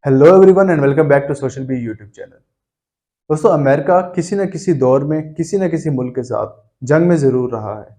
Hello everyone and welcome back to social B YouTube channel. दोस्तों, America किसी न किसी दौर में किसी न किसी मुल्क के साथ जंग में ज़रूर रहा है।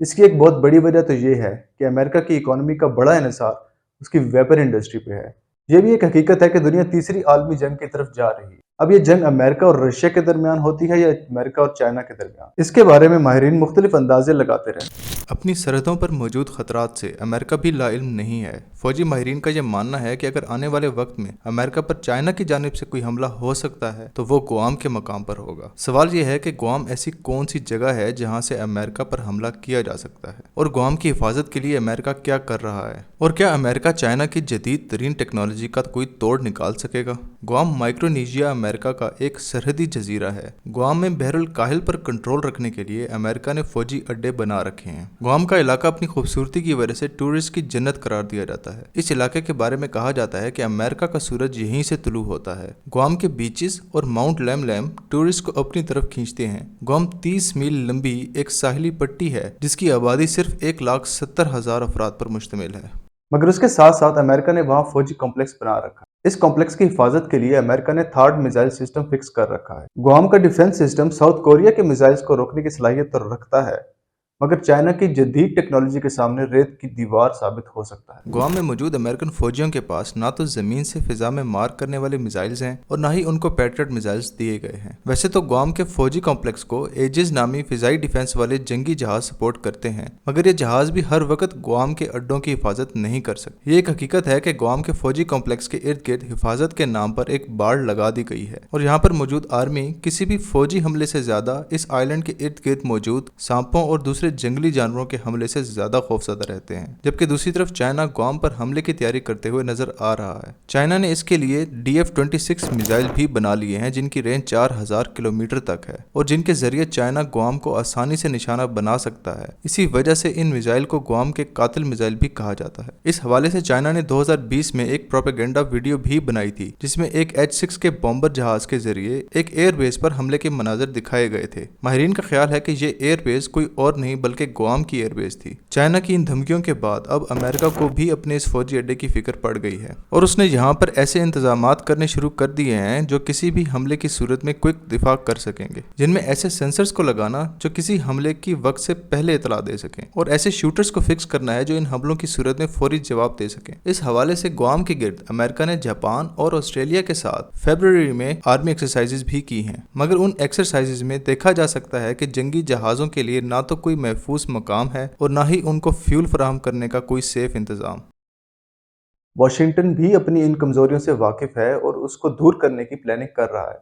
इसकी एक बहुत बड़ी वजह तो ये है कि अमेरिका की इकोनॉमी का बड़ा इन्हिसार उसकी वेपन इंडस्ट्री पे है। ये भी एक हकीकत है कि दुनिया तीसरी आलमी जंग की तरफ जा रही है। अब ये जंग अमेरिका और रशिया के दरमियान होती है या अमेरिका और चाइना के दरमियान, इसके बारे में माहिरीन मुख्तलिफ अंदाजे लगाते रहे। अपनी सरहदों पर मौजूद खतरात से अमेरिका भी लाइल्म नहीं है। फौजी माहिरीन का यह मानना है कि अगर आने वाले वक्त में अमेरिका पर चाइना की जानिब से कोई हमला हो सकता है तो वो गुआम के मकाम पर होगा। सवाल यह है कि गुआम ऐसी कौन सी जगह है जहां से अमेरिका पर हमला किया जा सकता है और गुआम की हिफाजत के लिए अमेरिका क्या कर रहा है, और क्या अमेरिका चाइना की जदीद तरीन टेक्नोलॉजी का कोई तोड़ निकाल सकेगा। गुआम माइक्रोनेशिया अमेरिका का एक सरहदी जजीरा है। गुआम में बहरुल काहिल पर कंट्रोल रखने के लिए अमेरिका ने फौजी अड्डे बना रखे हैं। गुआम का इलाका अपनी खूबसूरती की वजह से टूरिस्ट की जन्नत करार दिया जाता है। इस इलाके के बारे में कहा जाता है कि अमेरिका का सूरज यहीं से तुलू होता है। गुआम के बीचेस और माउंट लैम टूरिस्ट को अपनी तरफ खींचते हैं। गुआम 30 मील लंबी एक साहिली पट्टी है जिसकी आबादी सिर्फ 1,70,000 अफराद पर मुश्तमिल है। मगर उसके साथ साथ अमेरिका ने वहां फौजी कॉम्प्लेक्स बना रखा है। इस कॉम्प्लेक्स की हिफाजत के लिए अमेरिका ने थर्ड मिसाइल सिस्टम फिक्स कर रखा है। गुआम का डिफेंस सिस्टम साउथ कोरिया के मिसाइल्स को रोकने की सलाहियत तो रखता है, मगर चाइना की जदीद टेक्नोलॉजी के सामने रेत की दीवार साबित हो सकता है। गुआम में मौजूद अमेरिकन फौजियों के पास ना तो जमीन से फिजा में मार करने वाले मिसाइल्स हैं और ना ही उनको पैट्रियट मिसाइल्स दिए गए हैं। वैसे तो गुआम के फौजी कॉम्प्लेक्स को एजिस नामी फिजाई डिफेंस वाले जंगी जहाज सपोर्ट करते हैं, मगर ये जहाज भी हर वक्त गुआम के अड्डों की हिफाजत नहीं कर सकते। ये एक हकीकत है कि गुआम के फौजी कॉम्प्लेक्स के इर्द गिर्द हिफाजत के नाम पर एक बाड़ लगा दी गई है और यहाँ पर मौजूद आर्मी किसी भी फौजी हमले से ज्यादा इस आइलैंड के इर्द गिर्द मौजूद सांपों और दूसरे जंगली जानवरों के हमले से ज्यादा खौफजदा रहते हैं। जबकि दूसरी तरफ चाइना गुआम पर हमले की तैयारी करते हुए नजर आ रहा है। चाइना ने इसके लिए DF-26 मिसाइल भी बना लिए हैं जिनकी रेंज 4000 किलोमीटर तक है और जिनके जरिए चाइना गुआम को आसानी से निशाना बना सकता है। इसी वजह से इन मिसाइल को गुआम के कातिल मिसाइल भी कहा जाता है। इस हवाले से चाइना ने 2020 में एक प्रोपेगेंडा वीडियो भी बनाई थी जिसमें एक H-6 के बॉम्बर जहाज के जरिए एक एयरबेस पर हमले के मनाजर दिखाए गए थे। माहिरीन का ख्याल है कि ये एयरबेस कोई और नहीं बल्कि गुआम की एयरबेस थी। चाइना की इन धमकियों के बाद अब अमेरिका को भी अपने इस फौजी अड्डे की फिक्र पड़ गई है और उसने यहाँ पर ऐसे इंतजामात करने शुरू कर दिए हैं जो किसी भी हमले की सूरत में क्विक दिफा कर सकेंगे, जिनमें ऐसे सेंसर्स को लगाना जो किसी हमले की वक्त से पहले इतला दे सकें और ऐसे शूटर्स को फिक्स करना है जो इन हमलों की सूरत में फौरी जवाब दे सकें। इस हवाले से गुआम के गिर्द अमेरिका ने जापान और ऑस्ट्रेलिया के साथ फरवरी में आर्मी एक्सरसाइजेज भी की हैं, मगर उन एक्सरसाइजेज में देखा जा सकता है कि जंगी जहाज़ों के लिए ना तो कोई महफूज मकाम है और ना ही उनको फ्यूल फराहम करने का कोई सेफ इंतजाम। वाशिंगटन भी अपनी इन कमजोरियों से वाकिफ है और उसको दूर करने की प्लानिंग कर रहा है।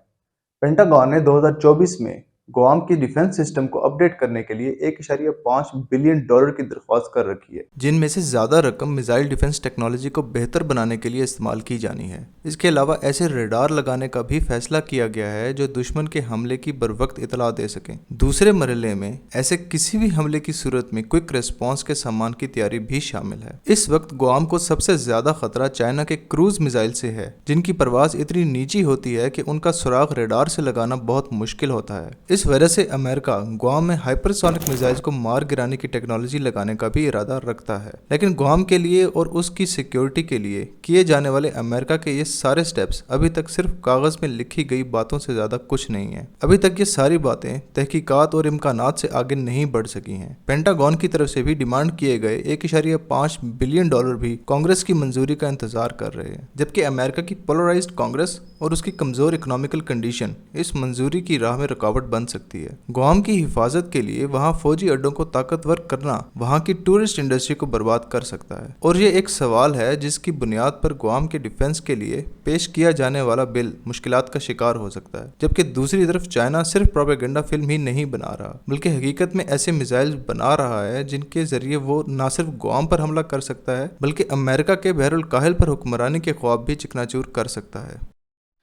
पेंटागन ने 2024 में गुआम की डिफेंस सिस्टम को अपडेट करने के लिए $1.5 बिलियन की दरख्वास्त कर रखी है, जिनमें से ज्यादा रकम मिसाइल डिफेंस टेक्नोलॉजी को बेहतर बनाने के लिए इस्तेमाल की जानी है। इसके अलावा ऐसे रेडार लगाने का भी फैसला किया गया है जो दुश्मन के हमले की बरवक्त इतला दे सकें। दूसरे मरहले में ऐसे किसी भी हमले की सूरत में क्विक रिस्पॉन्स के सामान की तैयारी भी शामिल है। इस वक्त गुआम को सबसे ज्यादा खतरा चाइना के क्रूज मिसाइल से है, जिनकी परवाज इतनी नीची होती है कि उनका सुराग रेडार से लगाना बहुत मुश्किल होता है। इस वजह से अमेरिका गुआम में हाइपरसोनिक मिसाइल्स को मार गिराने की टेक्नोलॉजी लगाने का भी इरादा रखता है, लेकिन गुआम के लिए और उसकी सिक्योरिटी के लिए किए जाने वाले अमेरिका के ये सारे स्टेप्स अभी तक सिर्फ कागज में लिखी गई बातों से ज्यादा कुछ नहीं है। अभी तक ये सारी बातें तहकीकात और इम्कानात से आगे नहीं बढ़ सकी हैं। पेंटागन की तरफ से भी डिमांड किए गए $1.5 बिलियन भी कांग्रेस की मंजूरी का इंतजार कर रहे हैं, जबकि अमेरिका की पोलराइज्ड कांग्रेस और उसकी कमजोर इकोनॉमिकल कंडीशन इस मंजूरी की राह में रुकावट बन सकती है। गुआम की हिफाजत के लिए वहां फौजी अड्डों को ताकतवर करना वहां की टूरिस्ट इंडस्ट्री को बर्बाद कर सकता है और ये एक सवाल है जिसकी बुनियाद पर गुआम के डिफेंस के लिए पेश किया जाने वाला बिल मुश्किलात का शिकार हो सकता है। जबकि दूसरी तरफ चाइना सिर्फ प्रोपेगेंडा फिल्म ही नहीं बना रहा बल्कि हकीकत में ऐसे मिसाइल बना रहा है जिनके जरिए वो न सिर्फ गुआम पर हमला कर सकता है बल्कि अमेरिका के बहरुल काहिल पर हुक्मरानी के ख्वाब भी चिकनाचूर कर सकता है।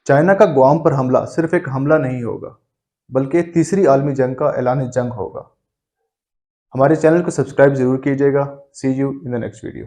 चाइना का गुआम पर हमला सिर्फ एक हमला नहीं होगा बल्कि तीसरी आलमी जंग का ऐलान जंग होगा। हमारे चैनल को सब्सक्राइब जरूर कीजिएगा। See you in the next video.